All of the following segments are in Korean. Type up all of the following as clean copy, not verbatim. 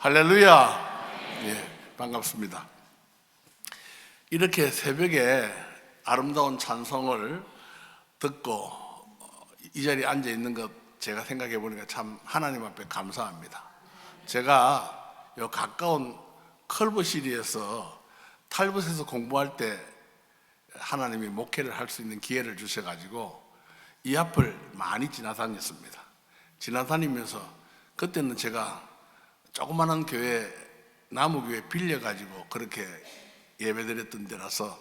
할렐루야. 예, 반갑습니다. 이렇게 새벽에 아름다운 찬송을 듣고 이 자리에 앉아 있는 것 제가 생각해 보니까 참 하나님 앞에 감사합니다. 제가 요 가까운 컬버시리에서 탈벗에서 공부할 때 하나님이 목회를 할 수 있는 기회를 주셔가지고 이 앞을 많이 지나다녔습니다. 지나다니면서 그때는 제가 조그마한 교회, 나무교회 빌려가지고 그렇게 예배드렸던 데라서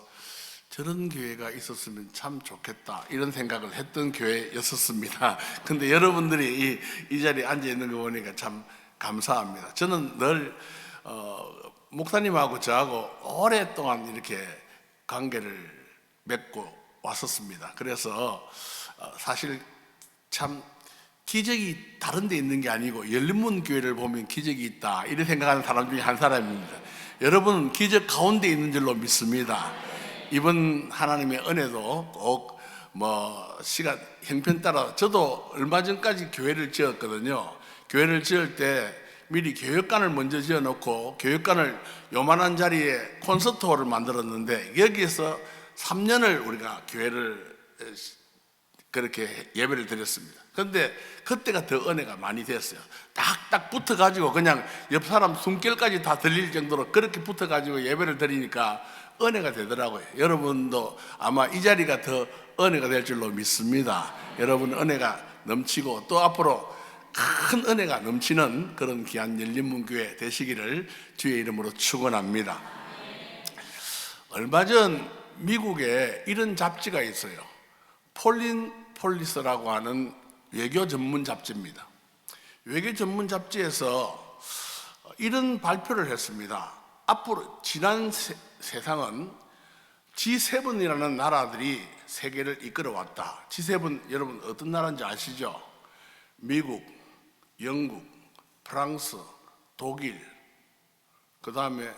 저런 교회가 있었으면 참 좋겠다 이런 생각을 했던 교회였었습니다. 근데 여러분들이 이 자리에 앉아있는 거 보니까 참 감사합니다. 저는 늘 목사님하고 저하고 오랫동안 이렇게 관계를 맺고 왔었습니다. 그래서 사실 참 기적이 다른 데 있는 게 아니고 열린문 교회를 보면 기적이 있다 이렇게 생각하는 사람 중에 한 사람입니다. 여러분은 기적 가운데 있는 줄로 믿습니다. 이번 하나님의 은혜도 꼭 시간 형편 따라 저도 얼마 전까지 교회를 지었거든요. 교회를 지을 때 미리 교육관을 먼저 지어놓고 교육관을 요만한 자리에 콘서트홀을 만들었는데 여기에서 3년을 우리가 교회를 그렇게 예배를 드렸습니다. 그런데 그때가 더 은혜가 많이 됐어요. 딱딱 붙어가지고 그냥 옆 사람 숨결까지 다 들릴 정도로 그렇게 붙어가지고 예배를 드리니까 은혜가 되더라고요. 여러분도 아마 이 자리가 더 은혜가 될 줄로 믿습니다. 여러분 은혜가 넘치고 또 앞으로 큰 은혜가 넘치는 그런 귀한 열린문교회 되시기를 주의 이름으로 축원합니다. 얼마 전 미국에 이런 잡지가 있어요. 폴린 폴리스라고 하는 외교 전문 잡지입니다. 외교 전문 잡지에서 이런 발표를 했습니다. 앞으로 지난 세상은 G7이라는 나라들이 세계를 이끌어왔다. G7 여러분 어떤 나라인지 아시죠? 미국, 영국, 프랑스, 독일, 그 다음에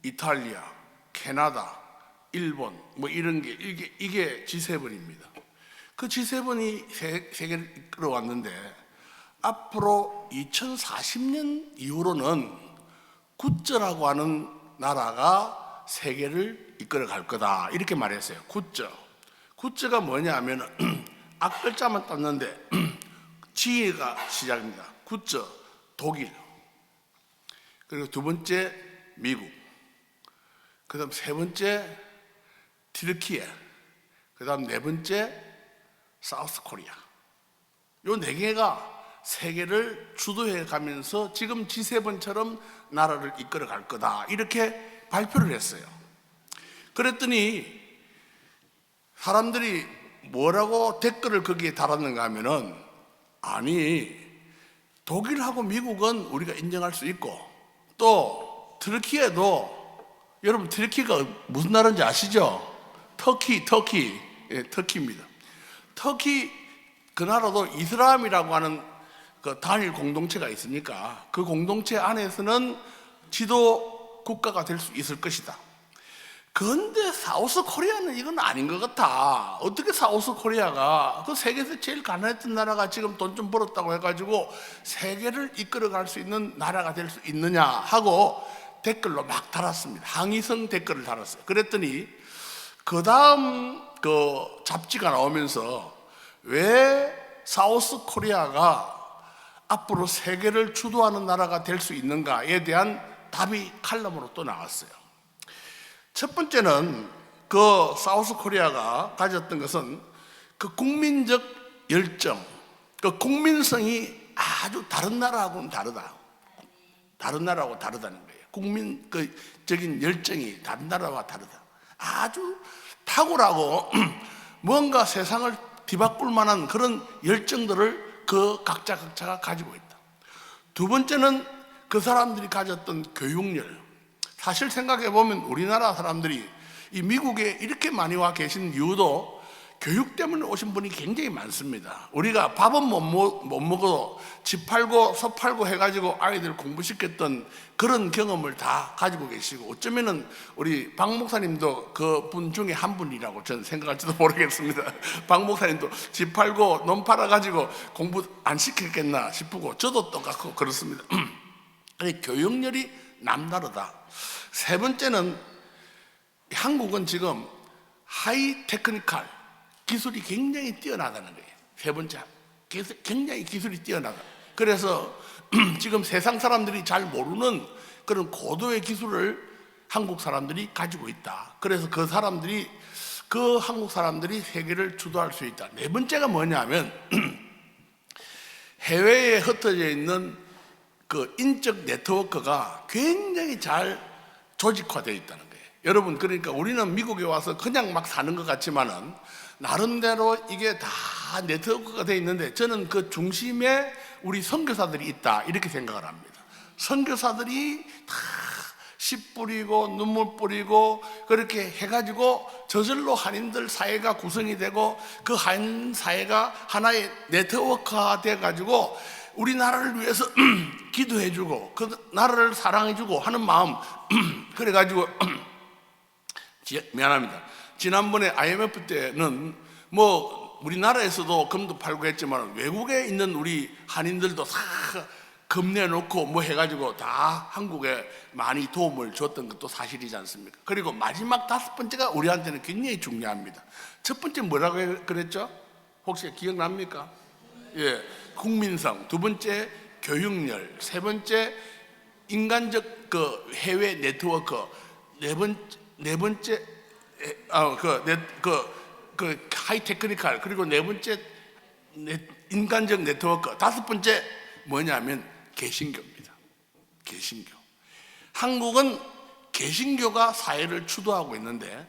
이탈리아, 캐나다, 일본 이런 게 이게 G7입니다. 그 G7이 세계를 이끌어왔는데 앞으로 2040년 이후로는 구쩌라고 하는 나라가 세계를 이끌어갈 거다 이렇게 말했어요. 구쩌가 뭐냐 하면 앞글자만 땄는데 G가 시작입니다. 구쩌, 독일, 그리고 두 번째 미국, 그 다음 세 번째 튀르키예, 그 다음 네 번째 사우스 코리아. 요 네 개가 세계를 주도해 가면서 지금 G7처럼 나라를 이끌어 갈 거다 이렇게 발표를 했어요. 그랬더니 사람들이 뭐라고 댓글을 거기에 달았는가 하면은 아니 독일하고 미국은 우리가 인정할 수 있고 또 튀르키예도 여러분 튀르키예가 무슨 나라인지 아시죠? 터키, 예, 터키입니다. 터키 그 나라도 이슬람이라고 하는 그 단일 공동체가 있으니까 그 공동체 안에서는 지도 국가가 될 수 있을 것이다. 그런데 사우스 코리아는 이건 아닌 것 같아. 어떻게 사우스 코리아가 그 세계에서 제일 가난했던 나라가 지금 돈 좀 벌었다고 해가지고 세계를 이끌어갈 수 있는 나라가 될 수 있느냐 하고 댓글로 막 달았습니다. 항의성 댓글을 달았어요. 그랬더니 그 다음 그 잡지가 나오면서 왜 사우스 코리아가 앞으로 세계를 주도하는 나라가 될 수 있는가에 대한 답이 칼럼으로 또 나왔어요. 첫 번째는 그 사우스 코리아가 가졌던 것은 그 국민적 열정, 그 국민성이 아주 다른 나라하고는 다르다. 다른 나라하고 다르다는 거예요. 국민적인 열정이 다른 나라와 다르다. 아주 탁월하고 뭔가 세상을 뒤바꿀 만한 그런 열정들을 그 각자가 가지고 있다. 두 번째는 그 사람들이 가졌던 교육열. 사실 생각해 보면 우리나라 사람들이 이 미국에 이렇게 많이 와 계신 이유도 교육 때문에 오신 분이 굉장히 많습니다. 우리가 밥은 못 먹어도 집 팔고 서 팔고 해가지고 아이들 공부시켰던 그런 경험을 다 가지고 계시고 어쩌면은 우리 박 목사님도 그 분 중에 한 분이라고 저는 생각할지도 모르겠습니다. 박 목사님도 집 팔고 논 팔아가지고 공부 안 시켰겠나 싶고 저도 똑같고 그렇습니다. 교육열이 남다르다. 세 번째는 한국은 지금 하이 테크니컬 기술이 굉장히 뛰어나다는 거예요. 세 번째, 굉장히 기술이 뛰어나다. 그래서 지금 세상 사람들이 잘 모르는 그런 고도의 기술을 한국 사람들이 가지고 있다. 그래서 그 한국 사람들이 세계를 주도할 수 있다. 네 번째가 뭐냐면 해외에 흩어져 있는 그 인적 네트워크가 굉장히 잘 조직화되어 있다는 거예요. 여러분, 그러니까 우리는 미국에 와서 그냥 막 사는 것 같지만은 나름대로 이게 다 네트워크가 되어 있는데, 저는 그 중심에 우리 선교사들이 있다 이렇게 생각을 합니다. 선교사들이 다 씨 뿌리고 눈물 뿌리고 그렇게 해가지고 저절로 한인들 사회가 구성이 되고, 그 한인 사회가 하나의 네트워크가 돼가지고 우리나라를 위해서 기도해주고 그 나라를 사랑해주고 하는 마음 그래가지고 미안합니다. 지난번에 IMF 때는 뭐 우리나라에서도 금도 팔고 했지만 외국에 있는 우리 한인들도 다 금내놓고 뭐 해가지고 다 한국에 많이 도움을 줬던 것도 사실이지 않습니까? 그리고 마지막 다섯 번째가 우리한테는 굉장히 중요합니다. 첫 번째 뭐라고 그랬죠? 혹시 기억납니까? 예, 국민성. 두 번째 교육열. 세 번째 인간적 그 해외 네트워크. 네 번째 하이 테크니컬. 그리고 네 번째 인간적 네트워크. 다섯 번째 뭐냐면 개신교입니다. 개신교. 한국은 개신교가 사회를 주도하고 있는데,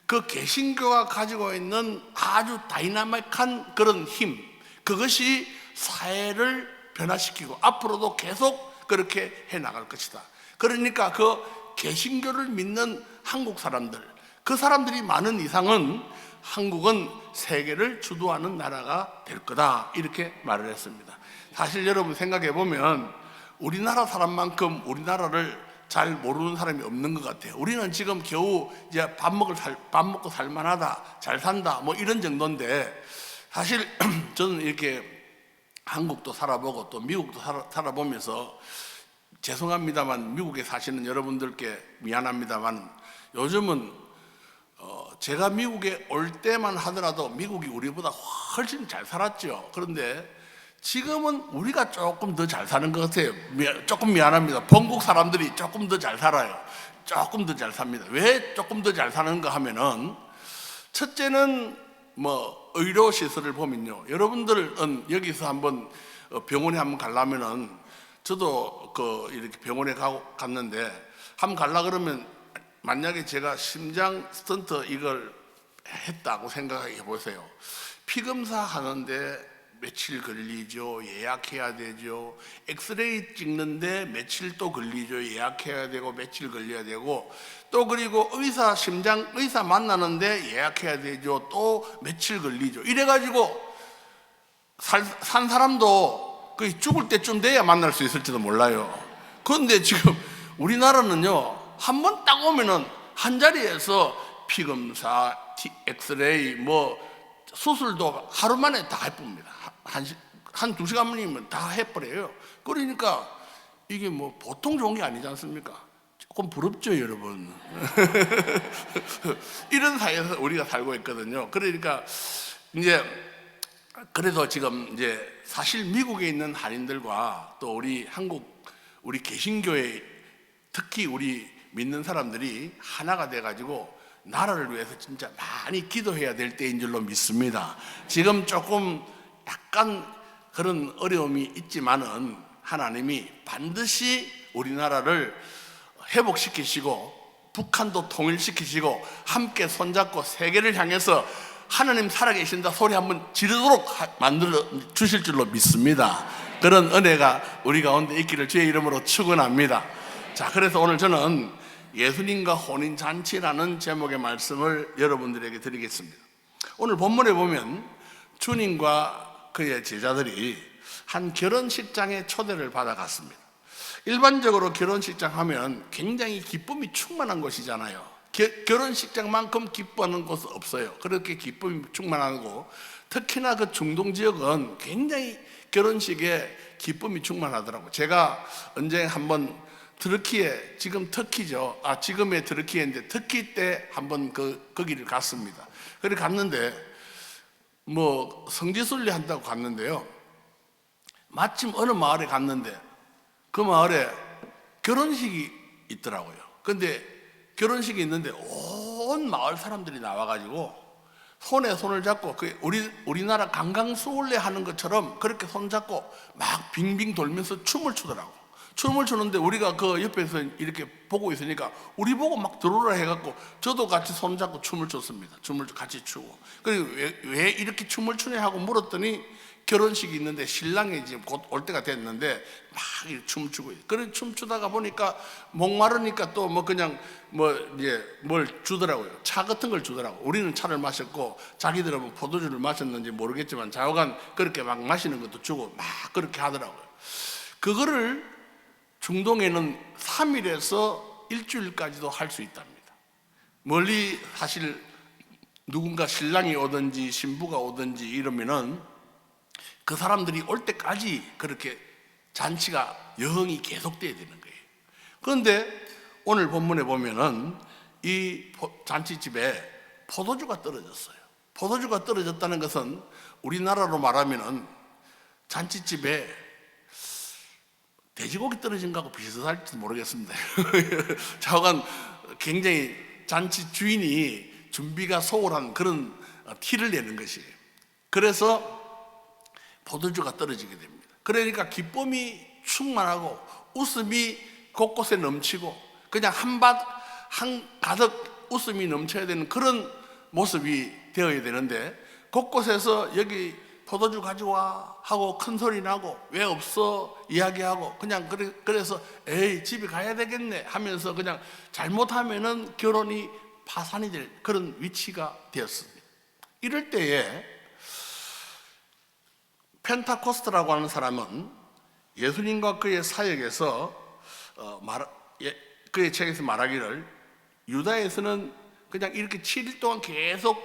그 개신교가 가지고 있는 아주 다이나믹한 그런 힘, 그것이 사회를 변화시키고 앞으로도 계속 그렇게 해나갈 것이다. 그러니까 그 개신교를 믿는 한국 사람들, 그 사람들이 많은 이상은 한국은 세계를 주도하는 나라가 될 거다 이렇게 말을 했습니다. 사실 여러분 생각해 보면 우리나라 사람만큼 우리나라를 잘 모르는 사람이 없는 것 같아요. 우리는 지금 겨우 이제 밥 먹고 살만하다, 잘 산다 뭐 이런 정도인데, 사실 저는 이렇게 한국도 살아보고 또 미국도 살아보면서 죄송합니다만 미국에 사시는 여러분들께 미안합니다만 요즘은 제가 미국에 올 때만 하더라도 미국이 우리보다 훨씬 잘 살았죠. 그런데 지금은 우리가 조금 더 잘 사는 것 같아요. 조금 미안합니다. 본국 사람들이 조금 더 잘 살아요. 조금 더 잘 삽니다. 왜 조금 더 잘 사는가 하면은, 첫째는 뭐 의료 시설을 보면요, 여러분들은 여기서 한번 병원에 한번 가려면은, 저도 이렇게 병원에 갔는데 한번 가려 그러면 만약에 제가 심장 스턴트 이걸 했다고 생각해 보세요. 피 검사 하는데 며칠 걸리죠. 예약해야 되죠. 엑스레이 찍는데 며칠 또 걸리죠. 예약해야 되고 며칠 걸려야 되고, 또 그리고 심장 의사 만나는데 예약해야 되죠. 또 며칠 걸리죠. 이래가지고 산 사람도 거의 죽을 때쯤 돼야 만날 수 있을지도 몰라요. 그런데 지금 우리나라는요, 한 번 딱 오면은 한 자리에서 피검사, 엑스레이, 뭐 수술도 하루 만에 다 해봅니다. 한 2시간이면 다 해버려요. 그러니까 이게 뭐 보통 좋은 게 아니지 않습니까? 조금 부럽죠, 여러분. 이런 사회에서 우리가 살고 있거든요. 그러니까 이제 그래서 지금 이제 사실 미국에 있는 한인들과 또 우리 한국, 우리 개신교회, 특히 우리 믿는 사람들이 하나가 돼가지고 나라를 위해서 진짜 많이 기도해야 될 때인 줄로 믿습니다. 지금 조금 약간 그런 어려움이 있지만은 하나님이 반드시 우리나라를 회복시키시고 북한도 통일시키시고 함께 손잡고 세계를 향해서 하나님 살아계신다 소리 한번 지르도록 만들어 주실 줄로 믿습니다. 그런 은혜가 우리 가운데 있기를 주의 이름으로 축원합니다. 자, 그래서 오늘 저는 예수님과 혼인잔치라는 제목의 말씀을 여러분들에게 드리겠습니다. 오늘 본문에 보면 주님과 그의 제자들이 한 결혼식장에 초대를 받아갔습니다. 일반적으로 결혼식장 하면 굉장히 기쁨이 충만한 곳이잖아요. 결혼식장만큼 기뻐하는 곳은 없어요. 그렇게 기쁨이 충만하고 특히나 그 중동 지역은 굉장히 결혼식에 기쁨이 충만하더라고요. 제가 언제 한번 트르키에, 지금 터키죠. 지금의 트르키예인데 터키 때 한번 거기를 갔습니다. 그래 갔는데 성지순례 한다고 갔는데요. 마침 어느 마을에 갔는데 그 마을에 결혼식이 있더라고요. 근데 결혼식이 있는데 온 마을 사람들이 나와가지고 손에 손을 잡고 우리나라 강강수올래 하는 것처럼 그렇게 손 잡고 막 빙빙 돌면서 춤을 추더라고. 춤을 추는데 우리가 그 옆에서 이렇게 보고 있으니까 우리 보고 막 들어오라 해갖고 저도 같이 손 잡고 춤을 췄습니다. 춤을 같이 추고. 그리고 왜 이렇게 춤을 추냐 하고 물었더니 결혼식이 있는데 신랑이 지금 곧 올 때가 됐는데 막 이렇게 춤을 추고 있어요. 그래 춤추다가 보니까 목마르니까 또 그냥 이제 뭘 주더라고요. 차 같은 걸 주더라고요. 우리는 차를 마셨고 자기들은 뭐 포도주를 마셨는지 모르겠지만 좌우간 그렇게 막 마시는 것도 주고 막 그렇게 하더라고요. 그거를 중동에는 3일에서 일주일까지도 할 수 있답니다. 멀리 사실 누군가 신랑이 오든지 신부가 오든지 이러면은 그 사람들이 올 때까지 그렇게 잔치가 여흥이 계속돼야 되는 거예요. 그런데 오늘 본문에 보면은 이 잔치집에 포도주가 떨어졌어요. 포도주가 떨어졌다는 것은 우리나라로 말하면은 잔치집에 돼지고기 떨어진 거하고 비슷할지도 모르겠습니다. 좌우간 굉장히 잔치 주인이 준비가 소홀한 그런 티를 내는 것이에요. 그래서 포도주가 떨어지게 됩니다. 그러니까 기쁨이 충만하고 웃음이 곳곳에 넘치고 그냥 한 가득 웃음이 넘쳐야 되는 그런 모습이 되어야 되는데 곳곳에서 여기 포도주 가져와 하고 큰 소리 나고 왜 없어 이야기하고 그냥 그래서 에이 집에 가야 되겠네 하면서 그냥 잘못하면은 결혼이 파산이 될 그런 위치가 되었습니다. 이럴 때에 펜타코스트라고 하는 사람은 예수님과 그의 사역에서 그의 책에서 말하기를 유다에서는 그냥 이렇게 7일 동안 계속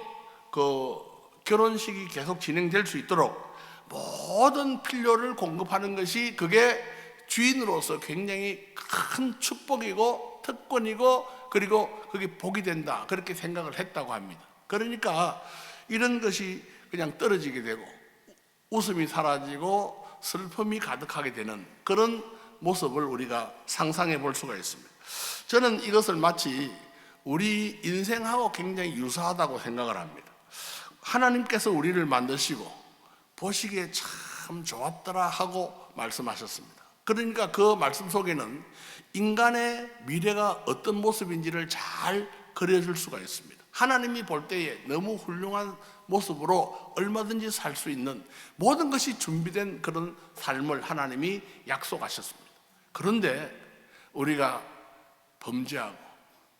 결혼식이 계속 진행될 수 있도록 모든 필요를 공급하는 것이 그게 주인으로서 굉장히 큰 축복이고 특권이고 그리고 그게 복이 된다 그렇게 생각을 했다고 합니다. 그러니까 이런 것이 그냥 떨어지게 되고 웃음이 사라지고 슬픔이 가득하게 되는 그런 모습을 우리가 상상해 볼 수가 있습니다. 저는 이것을 마치 우리 인생하고 굉장히 유사하다고 생각을 합니다. 하나님께서 우리를 만드시고 보시기에 참 좋았더라 하고 말씀하셨습니다. 그러니까 그 말씀 속에는 인간의 미래가 어떤 모습인지를 잘 그려줄 수가 있습니다. 하나님이 볼 때에 너무 훌륭한 모습으로 얼마든지 살 수 있는 모든 것이 준비된 그런 삶을 하나님이 약속하셨습니다. 그런데 우리가 범죄하고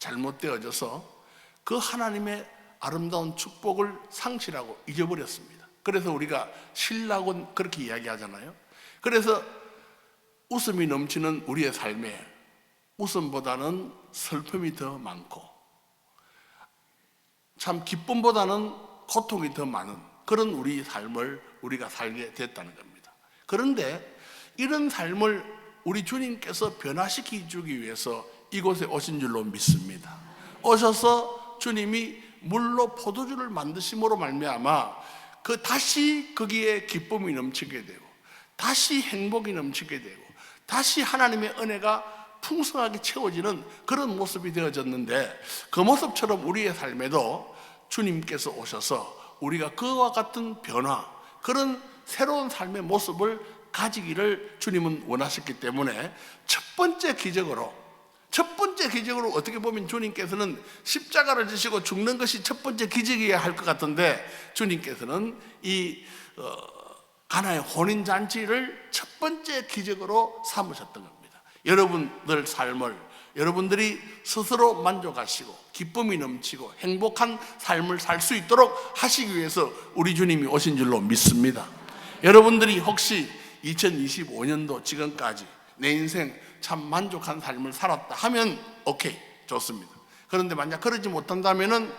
잘못되어져서 그 하나님의 아름다운 축복을 상실하고 잊어버렸습니다. 그래서 우리가 신락은 그렇게 이야기하잖아요. 그래서 웃음이 넘치는 우리의 삶에 웃음보다는 슬픔이 더 많고 참 기쁨보다는 고통이 더 많은 그런 우리 삶을 우리가 살게 됐다는 겁니다. 그런데 이런 삶을 우리 주님께서 변화시켜 주기 위해서 이곳에 오신 줄로 믿습니다. 오셔서 주님이 물로 포도주를 만드심으로 말미암아 다시 거기에 기쁨이 넘치게 되고 다시 행복이 넘치게 되고 다시 하나님의 은혜가 풍성하게 채워지는 그런 모습이 되어졌는데 그 모습처럼 우리의 삶에도 주님께서 오셔서 우리가 그와 같은 변화 그런 새로운 삶의 모습을 가지기를 주님은 원하셨기 때문에 첫 번째 기적으로 어떻게 보면 주님께서는 십자가를 지시고 죽는 것이 첫 번째 기적이어야 할 것 같은데 주님께서는 이 가나의 혼인잔치를 첫 번째 기적으로 삼으셨던 겁니다. 여러분들 삶을 여러분들이 스스로 만족하시고 기쁨이 넘치고 행복한 삶을 살 수 있도록 하시기 위해서 우리 주님이 오신 줄로 믿습니다. 여러분들이 혹시 2025년도 지금까지 내 인생 참 만족한 삶을 살았다 하면 오케이, 좋습니다. 그런데 만약 그러지 못한다면은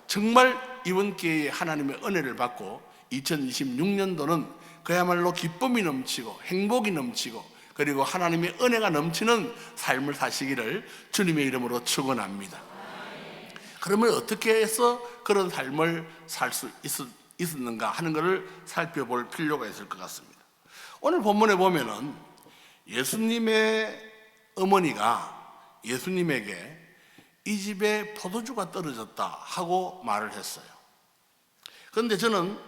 정말 이번 기회에 하나님의 은혜를 받고 2026년도는 그야말로 기쁨이 넘치고 행복이 넘치고 그리고 하나님의 은혜가 넘치는 삶을 사시기를 주님의 이름으로 축원합니다. 그러면 어떻게 해서 그런 삶을 살 수 있었는가 하는 것을 살펴볼 필요가 있을 것 같습니다. 오늘 본문에 보면은 예수님의 어머니가 예수님에게 이 집에 포도주가 떨어졌다 하고 말을 했어요. 그런데 저는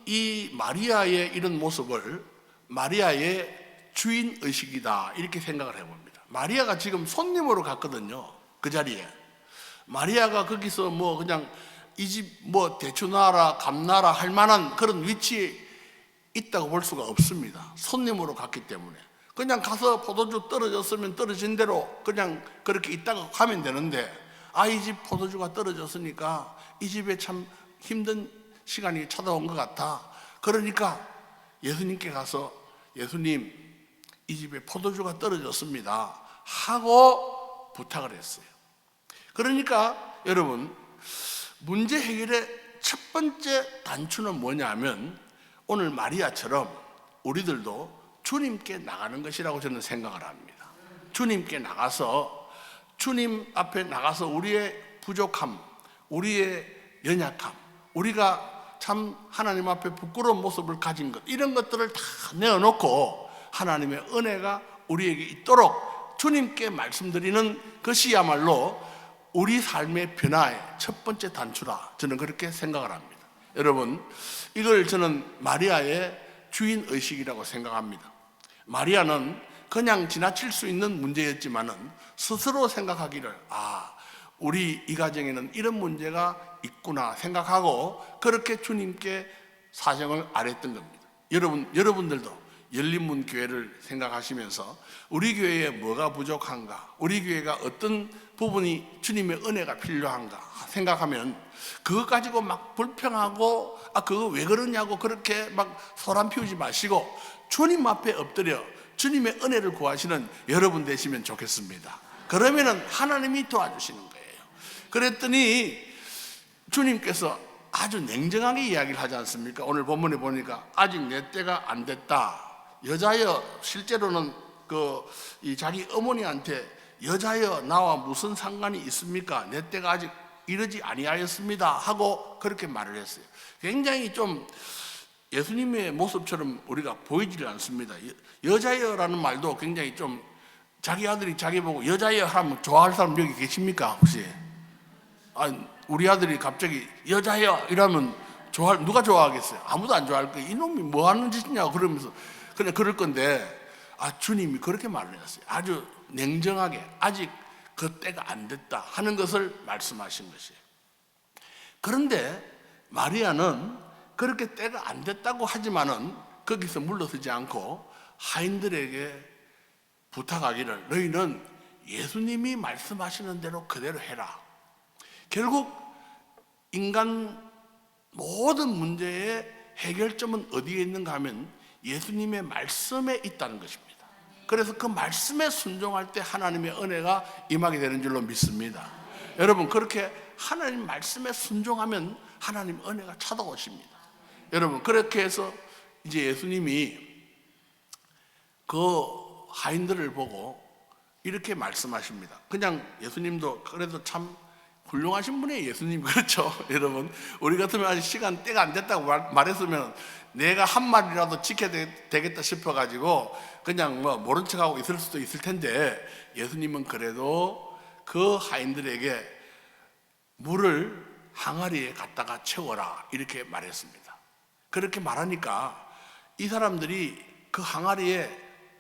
이 마리아의 이런 모습을 마리아의 주인의식이다 이렇게 생각을 해봅니다. 마리아가 지금 손님으로 갔거든요. 그 자리에 마리아가 거기서 뭐 그냥 이 집 뭐 대추 나라 감 나라 할 만한 그런 위치에 있다고 볼 수가 없습니다. 손님으로 갔기 때문에 그냥 가서 포도주 떨어졌으면 떨어진 대로 그냥 그렇게 있다가 가면 되는데 이 집 포도주가 떨어졌으니까 이 집에 참 힘든 시간이 찾아온 것 같아. 그러니까 예수님께 가서 예수님 이 집에 포도주가 떨어졌습니다 하고 부탁을 했어요. 그러니까 여러분 문제 해결의 첫 번째 단추는 뭐냐면 오늘 마리아처럼 우리들도 주님께 나가는 것이라고 저는 생각을 합니다. 주님께 나가서 주님 앞에 나가서 우리의 부족함, 우리의 연약함, 우리가 참 하나님 앞에 부끄러운 모습을 가진 것 이런 것들을 다 내어놓고 하나님의 은혜가 우리에게 있도록 주님께 말씀드리는 것이야말로 우리 삶의 변화의 첫 번째 단추라 저는 그렇게 생각을 합니다. 여러분 이걸 저는 마리아의 주인의식이라고 생각합니다. 마리아는 그냥 지나칠 수 있는 문제였지만은 스스로 생각하기를 우리 이 가정에는 이런 문제가 있구나 생각하고 그렇게 주님께 사정을 아뢰었던 겁니다. 여러분들도 열린문 교회를 생각하시면서 우리 교회에 뭐가 부족한가, 우리 교회가 어떤 부분이 주님의 은혜가 필요한가 생각하면 그것 가지고 막 불평하고 그거 왜 그러냐고 그렇게 막 소란 피우지 마시고 주님 앞에 엎드려 주님의 은혜를 구하시는 여러분 되시면 좋겠습니다. 그러면은 하나님이 도와주시는 거예요. 그랬더니 주님께서 아주 냉정하게 이야기를 하지 않습니까? 오늘 본문에 보니까 아직 내 때가 안 됐다. 여자여, 실제로는 이 자기 어머니한테 여자여 나와 무슨 상관이 있습니까? 내 때가 아직 이르지 아니하였습니다 하고 그렇게 말을 했어요. 굉장히 좀 예수님의 모습처럼 우리가 보이질 않습니다. 여자여라는 말도 굉장히 좀 자기 아들이 자기 보고 여자여 하면 좋아할 사람 여기 계십니까 혹시? 우리 아들이 갑자기 여자여 이러면 누가 좋아하겠어요? 아무도 안 좋아할 거예요. 이놈이 뭐 하는 짓이냐고 그러면서 그냥 그럴 건데 주님이 그렇게 말을 했어요. 아주 냉정하게 아직 그 때가 안 됐다 하는 것을 말씀하신 것이에요. 그런데 마리아는 그렇게 때가 안 됐다고 하지만은 거기서 물러서지 않고 하인들에게 부탁하기를 너희는 예수님이 말씀하시는 대로 그대로 해라. 결국 인간 모든 문제의 해결점은 어디에 있는가 하면 예수님의 말씀에 있다는 것입니다. 그래서 그 말씀에 순종할 때 하나님의 은혜가 임하게 되는 줄로 믿습니다. 여러분 그렇게 하나님 말씀에 순종하면 하나님 은혜가 찾아오십니다. 여러분 그렇게 해서 이제 예수님이 그 하인들을 보고 이렇게 말씀하십니다. 그냥 예수님도 그래도 참 훌륭하신 분이에요. 예수님 그렇죠? 여러분 우리 같으면 아직 시간 때가 안 됐다고 말했으면 내가 한 말이라도 지켜야 되겠다 싶어가지고 그냥 뭐 모른 척하고 있을 수도 있을 텐데 예수님은 그래도 그 하인들에게 물을 항아리에 갖다가 채워라 이렇게 말했습니다. 그렇게 말하니까 이 사람들이 그 항아리에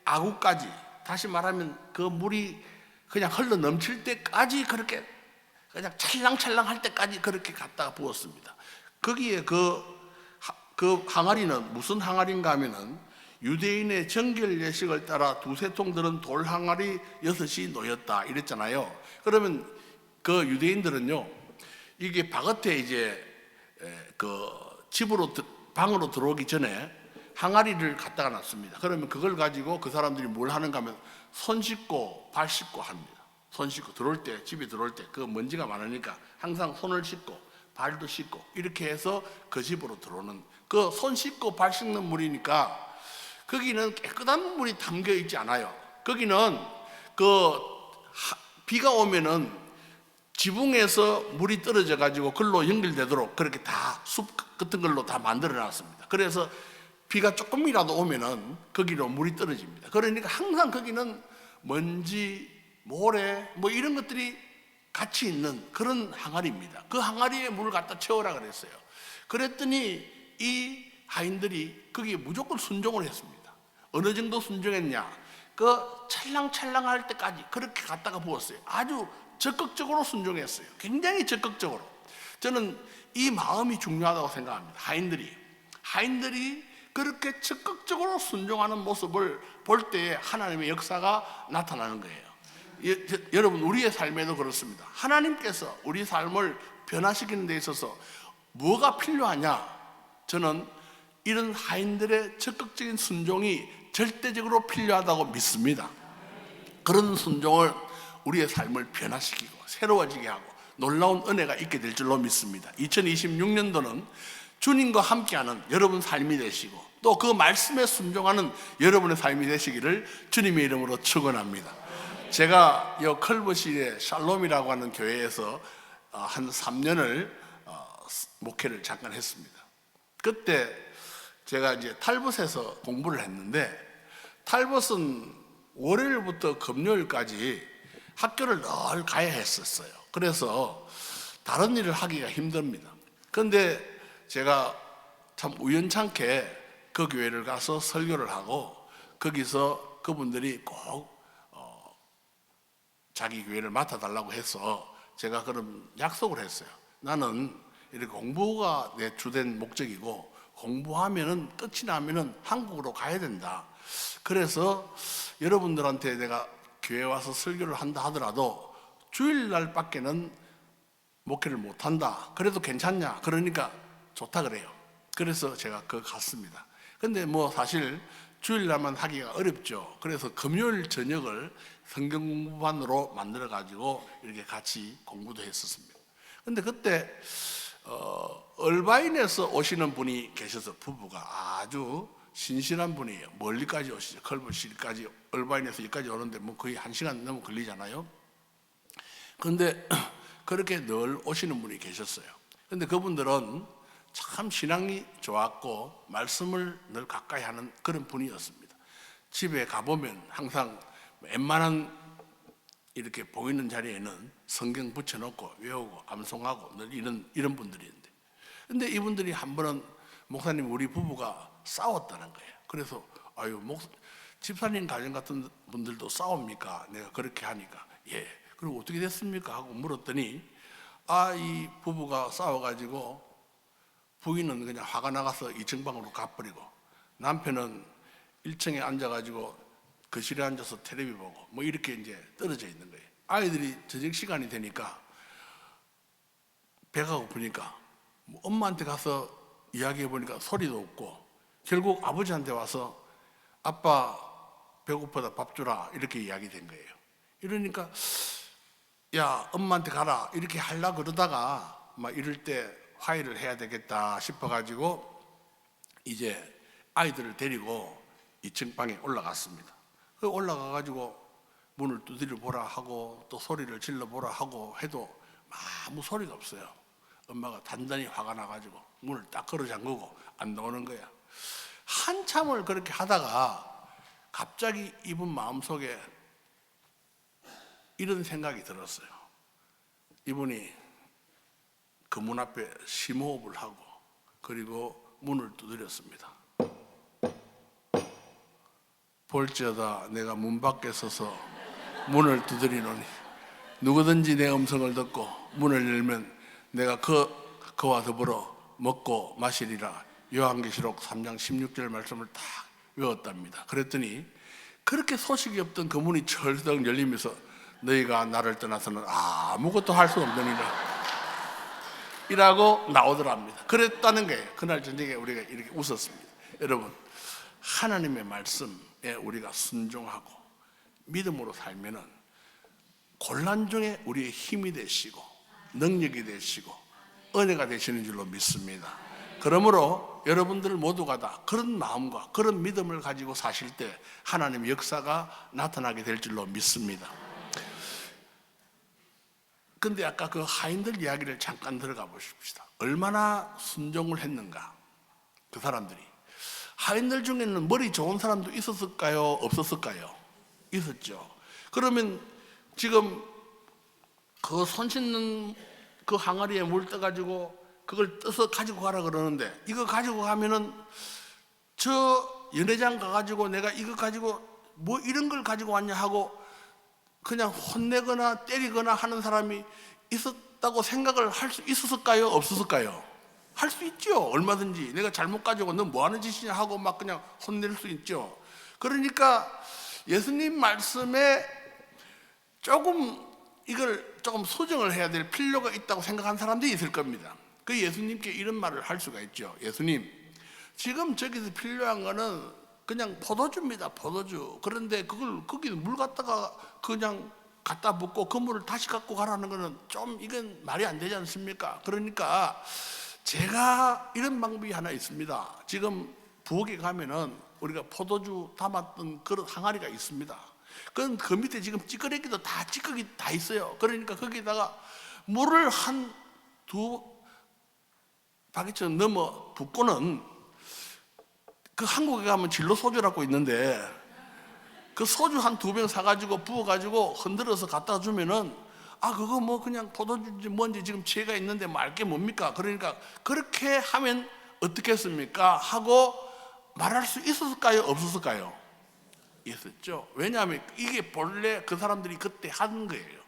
아구까지 다시 말하면 그 물이 그냥 흘러 넘칠 때까지 그렇게 그냥 찰랑찰랑 할 때까지 그렇게 갖다가 부었습니다. 거기에 그 항아리는 무슨 항아리인가 하면은 유대인의 정결 예식을 따라 두세 통 들은 돌 항아리 6이 놓였다 이랬잖아요. 그러면 그 유대인들은요 이게 바깥에 이제 그 집으로 방으로 들어오기 전에 항아리를 갖다가 놨습니다. 그러면 그걸 가지고 그 사람들이 뭘 하는가 하면 손 씻고 발 씻고 합니다. 손 씻고 들어올 때 집에 들어올 때 그 먼지가 많으니까 항상 손을 씻고 발도 씻고 이렇게 해서 그 집으로 들어오는, 그 손 씻고 발 씻는 물이니까 거기는 깨끗한 물이 담겨 있지 않아요. 거기는 비가 오면은 지붕에서 물이 떨어져 가지고 글로 연결되도록 그렇게 다 숲 같은 걸로 다 만들어 놨습니다. 그래서 비가 조금이라도 오면은 거기로 물이 떨어집니다. 그러니까 항상 거기는 먼지, 모래 뭐 이런 것들이 같이 있는 그런 항아리입니다. 그 항아리에 물을 갖다 채우라 그랬어요. 그랬더니 이 하인들이 거기에 무조건 순종을 했습니다. 어느 정도 순종했냐? 그 찰랑찰랑할 때까지 그렇게 갖다가 부었어요. 아주 적극적으로 순종했어요. 굉장히 적극적으로. 저는 이 마음이 중요하다고 생각합니다. 하인들이 그렇게 적극적으로 순종하는 모습을 볼 때에 하나님의 역사가 나타나는 거예요. 여러분, 우리의 삶에도 그렇습니다. 하나님께서 우리 삶을 변화시키는 데 있어서 뭐가 필요하냐? 저는 이런 하인들의 적극적인 순종이 절대적으로 필요하다고 믿습니다. 그런 순종을 우리의 삶을 변화시키고 새로워지게 하고 놀라운 은혜가 있게 될 줄로 믿습니다. 2026년도는 주님과 함께하는 여러분 삶이 되시고 또 그 말씀에 순종하는 여러분의 삶이 되시기를 주님의 이름으로 축원합니다. 제가 이 컬버시의 샬롬이라고 하는 교회에서 한 3년을 목회를 잠깐 했습니다. 그때 제가 이제 탈벗에서 공부를 했는데, 탈벗은 월요일부터 금요일까지 학교를 늘 가야 했었어요. 그래서 다른 일을 하기가 힘듭니다. 그런데 제가 참 우연찮게 그 교회를 가서 설교를 하고 거기서 그분들이 꼭 자기 교회를 맡아달라고 해서 제가 그럼 약속을 했어요. 나는 이렇게 공부가 내 주된 목적이고 공부하면은 끝이 나면은 한국으로 가야 된다. 그래서 여러분들한테 내가 교회 와서 설교를 한다 하더라도 주일날 밖에는 목회를 못한다. 그래도 괜찮냐? 그러니까 좋다 그래요. 그래서 제가 갔습니다. 근데 뭐 사실 주일날만 하기가 어렵죠. 그래서 금요일 저녁을 성경 공부반으로 만들어 가지고 이렇게 같이 공부도 했었습니다. 근데 그때 얼바인에서 오시는 분이 계셔서, 부부가 아주 신실한 분이에요. 멀리까지 오시죠. 컬버시까지, 얼바인에서 여기까지 오는데 뭐 거의 1시간 넘어 걸리잖아요. 그런데 그렇게 늘 오시는 분이 계셨어요. 그런데 그분들은 참 신앙이 좋았고 말씀을 늘 가까이 하는 그런 분이었습니다. 집에 가보면 항상 웬만한 이렇게 보이는 자리에는 성경 붙여놓고 외우고 암송하고 늘 이런 분들이었는데, 근데 이분들이 한 번은 목사님, 우리 부부가 싸웠다는 거예요. 그래서 집사님 가정 같은 분들도 싸웁니까? 내가 그렇게 하니까 예. 그리고 어떻게 됐습니까? 하고 물었더니 이 부부가 싸워가지고 부인은 그냥 화가 나가서 2층 방으로 가버리고 남편은 1층에 앉아가지고 거실에 앉아서 텔레비 보고 뭐 이렇게 이제 떨어져 있는 거예요. 아이들이 저녁 시간이 되니까 배가 고프니까 뭐 엄마한테 가서 이야기해 보니까 소리도 없고 결국 아버지한테 와서 아빠 배고프다 밥 주라 이렇게 이야기된 거예요. 이러니까 야, 엄마한테 가라 이렇게 하려고 그러다가 막 이럴 때 화해를 해야 되겠다 싶어가지고 이제 아이들을 데리고 2층 방에 올라갔습니다. 올라가가지고 문을 두드려 보라 하고 또 소리를 질러 보라 하고 해도 아무 소리가 없어요. 엄마가 단단히 화가 나가지고 문을 딱 걸어 잠그고 안 나오는 거야. 한참을 그렇게 하다가 갑자기 이분 마음속에 이런 생각이 들었어요. 이분이 그 문 앞에 심호흡을 하고 그리고 문을 두드렸습니다. 볼지어다 내가 문 밖에 서서 문을 두드리노니 누구든지 내 음성을 듣고 문을 열면 내가 그와 더불어 먹고 마시리라. 요한계시록 3장 16절 말씀을 딱 외웠답니다. 그랬더니 그렇게 소식이 없던 그 문이 철썩 열리면서 너희가 나를 떠나서는 아무것도 할 수 없느니라 이라고 나오더랍니다. 그랬다는 게 그날 저녁에 우리가 이렇게 웃었습니다. 여러분, 하나님의 말씀에 우리가 순종하고 믿음으로 살면은 곤란 중에 우리의 힘이 되시고 능력이 되시고 은혜가 되시는 줄로 믿습니다. 그러므로 여러분들 모두가 다 그런 마음과 그런 믿음을 가지고 사실 때 하나님의 역사가 나타나게 될 줄로 믿습니다. 근데 아까 그 하인들 이야기를 잠깐 들어가 보십시다. 얼마나 순종을 했는가. 그 사람들이, 하인들 중에는 머리 좋은 사람도 있었을까요? 없었을까요? 있었죠. 그러면 지금 그 손 씻는 그 항아리에 물 떠가지고 그걸 떠서 가지고 가라 그러는데, 이거 가지고 가면은 저 연회장 가가지고 내가 이거 가지고 뭐 이런 걸 가지고 왔냐 하고 그냥 혼내거나 때리거나 하는 사람이 있었다고 생각을 할 수 있었을까요? 없었을까요? 할 수 있죠. 얼마든지 내가 잘못 가지고 너 뭐 하는 짓이냐 하고 막 그냥 혼낼 수 있죠. 그러니까 예수님 말씀에 이걸 조금 수정을 해야 될 필요가 있다고 생각한 사람들이 있을 겁니다. 그 예수님께 이런 말을 할 수가 있죠. 예수님, 지금 저기서 필요한 거는 그냥 포도주입니다. 포도주. 그런데 그걸 거기 물 갖다가 그냥 갖다 붓고 그 물을 다시 갖고 가라는 거는 좀 이건 말이 안 되지 않습니까? 그러니까 제가 이런 방법이 하나 있습니다. 지금 부엌에 가면은 우리가 포도주 담았던 그릇 항아리가 있습니다. 그 밑에 지금 찌꺼기도 다 찌꺼기 다 있어요. 그러니까 거기다가 물을 한 두 바퀴처럼 넘어 붓고는, 그 한국에 가면 진로 소주라고 있는데 그 소주 한 2병 사가지고 부어가지고 흔들어서 갖다 주면은, 아 그거 뭐 그냥 포도주인지 뭔지 지금 지혜가 있는데 뭐 알게 뭡니까? 그러니까 그렇게 하면 어떻겠습니까? 하고 말할 수 있었을까요? 없었을까요? 있었죠. 왜냐하면 이게 본래 그 사람들이 그때 한 거예요.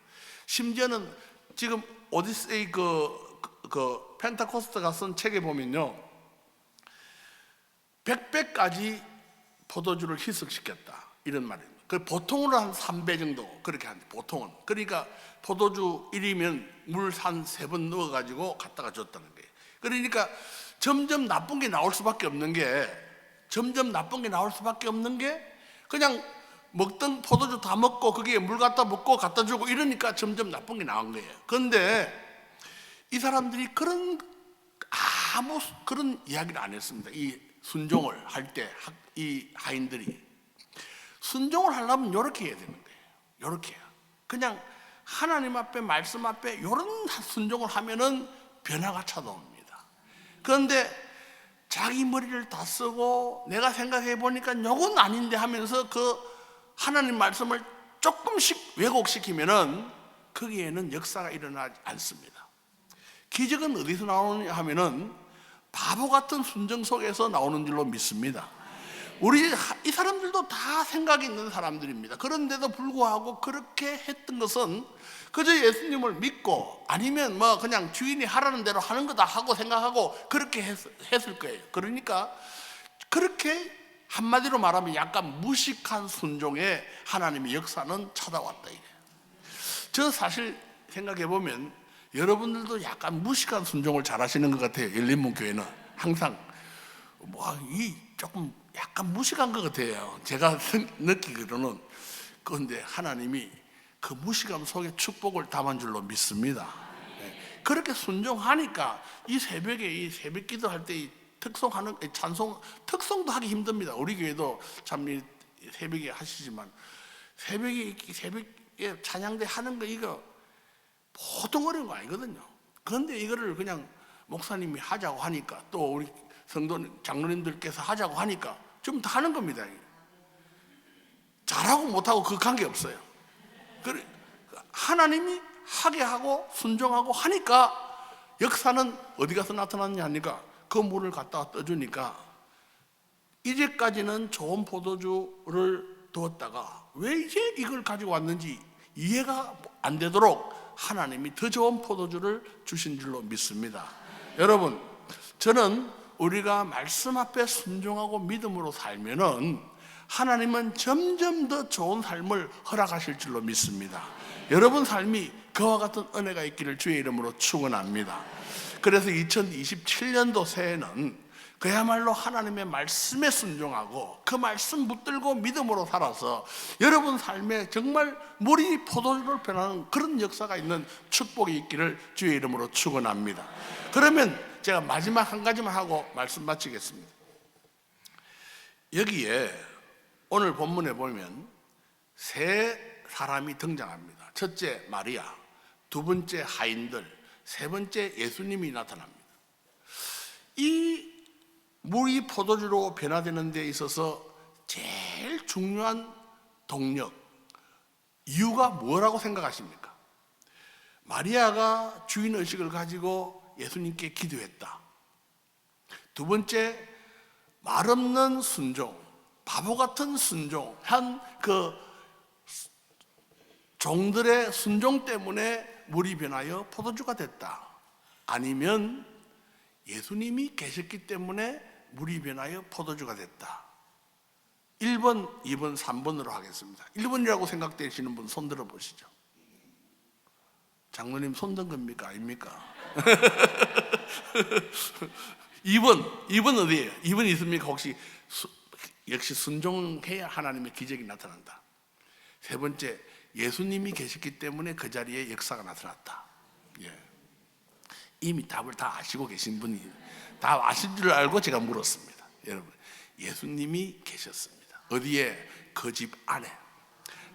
심지어는 지금 오디세이 그 펜타코스트가 쓴 책에 보면요, 100배까지 포도주를 희석시켰다 이런 말입니다. 그 보통으로 한 3배 정도 그렇게 하는데, 보통은. 그러니까 포도주 1이면 물 한 3번 넣어가지고 갖다가 줬다는 거예요. 그러니까 점점 나쁜 게 나올 수밖에 없는 게, 그냥 먹던 포도주 다 먹고 거기에 물 갖다 붓고 갖다 주고 이러니까 점점 나쁜 게 나온 거예요. 그런데 이 사람들이 아무 그런 이야기를 안 했습니다. 이 순종을 할 때 이 하인들이 순종을 하려면 이렇게 해야 되는 거예요. 이렇게 그냥 하나님 앞에, 말씀 앞에 이런 순종을 하면은 변화가 찾아옵니다. 그런데 자기 머리를 다 쓰고 내가 생각해 보니까 이건 아닌데 하면서 그 하나님 말씀을 조금씩 왜곡시키면은 거기에는 역사가 일어나지 않습니다. 기적은 어디서 나오느냐 하면은 바보 같은 순종 속에서 나오는 줄로 믿습니다. 이 사람들도 다 생각이 있는 사람들입니다. 그런데도 불구하고 그렇게 했던 것은 그저 예수님을 믿고, 아니면 뭐 그냥 주인이 하라는 대로 하는 거다 하고 생각하고 그렇게 했을 거예요. 그러니까 그렇게 한마디로 말하면 약간 무식한 순종에 하나님의 역사는 찾아왔다 이래요. 저 사실 생각해 보면 여러분들도 약간 무식한 순종을 잘 하시는 것 같아요. 열린문교회는 항상 조금 약간 무식한 것 같아요. 제가 느끼기로는. 그런데 하나님이 그 무식함 속에 축복을 담은 줄로 믿습니다. 그렇게 순종하니까 이 새벽 기도할 때 이 특송하는 찬송, 특송도 하기 힘듭니다. 우리 교회도 참 새벽에 하시지만 새벽에 찬양대 하는 거 이거 보통 어려운 거 아니거든요. 그런데 이거를 그냥 목사님이 하자고 하니까, 또 우리 성도 장로님들께서 하자고 하니까 좀 다 하는 겁니다. 잘하고 못하고 그 관계 없어요. 하나님이 하게 하고 순종하고 하니까 역사는 어디 가서 나타났냐 하니까 그 물을 갖다가 떠주니까, 이제까지는 좋은 포도주를 두었다가 왜 이제 이걸 가지고 왔는지 이해가 안 되도록 하나님이 더 좋은 포도주를 주신 줄로 믿습니다. 여러분, 저는 우리가 말씀 앞에 순종하고 믿음으로 살면은 하나님은 점점 더 좋은 삶을 허락하실 줄로 믿습니다. 여러분 삶이 그와 같은 은혜가 있기를 주의 이름으로 축원합니다. 그래서 2027년도 새해는 그야말로 하나님의 말씀에 순종하고 그 말씀 붙들고 믿음으로 살아서 여러분 삶에 정말 물이 포도주로 변하는 그런 역사가 있는 축복이 있기를 주의 이름으로 축원합니다. 그러면 제가 마지막 한 가지만 하고 말씀 마치겠습니다. 여기에 오늘 본문에 보면 세 사람이 등장합니다. 첫째 마리아, 두 번째 하인들, 세 번째 예수님이 나타납니다. 이 물이 포도주로 변화되는 데 있어서 제일 중요한 동력, 이유가 뭐라고 생각하십니까? 마리아가 주인의식을 가지고 예수님께 기도했다. 두 번째, 말없는 순종, 바보 같은 순종한 그 종들의 순종 때문에 물이 변하여 포도주가 됐다. 아니면 예수님이 계셨기 때문에 물이 변하여 포도주가 됐다. 1번, 2번, 3번으로 하겠습니다. 1번이라고 생각되시는 분 손 들어 보시죠. 장로님 손 든 겁니까? 아닙니까? 2번 어디예요? 2번 있습니까? 혹시 역시 순종해야 하나님의 기적이 나타난다. 세 번째, 예수님이 계셨기 때문에 그 자리에 역사가 나타났다. 예. 이미 답을 다 아시고 계신 분이 다 아신 줄 알고 제가 물었습니다. 여러분, 예수님이 계셨습니다. 어디에? 그 집 안에.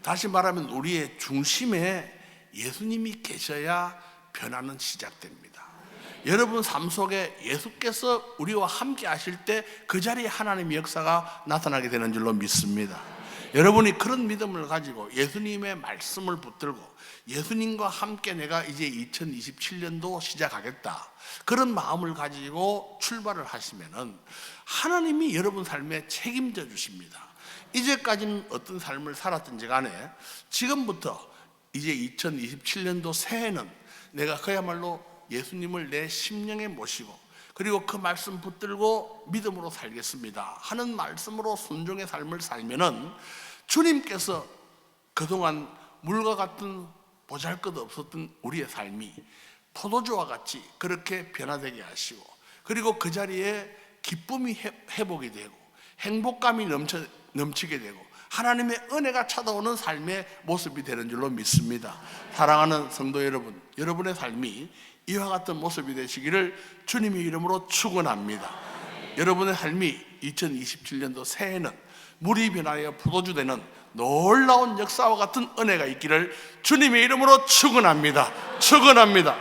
다시 말하면 우리의 중심에 예수님이 계셔야 변화는 시작됩니다. 여러분 삶 속에 예수께서 우리와 함께 하실 때 그 자리에 하나님의 역사가 나타나게 되는 줄로 믿습니다. 여러분이 그런 믿음을 가지고 예수님의 말씀을 붙들고 예수님과 함께 내가 이제 2027년도 시작하겠다, 그런 마음을 가지고 출발을 하시면은 하나님이 여러분 삶에 책임져 주십니다. 이제까지는 어떤 삶을 살았든지 간에 지금부터 이제 2027년도 새해는 내가 그야말로 예수님을 내 심령에 모시고 그리고 그 말씀 붙들고 믿음으로 살겠습니다 하는 말씀으로 순종의 삶을 살면은 주님께서 그동안 물과 같은 보잘것없었던 우리의 삶이 포도주와 같이 그렇게 변화되게 하시고, 그리고 그 자리에 기쁨이 회복이 되고 행복감이 넘치게 되고 하나님의 은혜가 찾아오는 삶의 모습이 되는 줄로 믿습니다. 사랑하는 성도 여러분, 여러분의 삶이 이와 같은 모습이 되시기를 주님의 이름으로 축원합니다. 여러분의 삶이 2027년도 새해는 물이 변하여 포도주 되는 놀라운 역사와 같은 은혜가 있기를 주님의 이름으로 축원합니다. 축원합니다.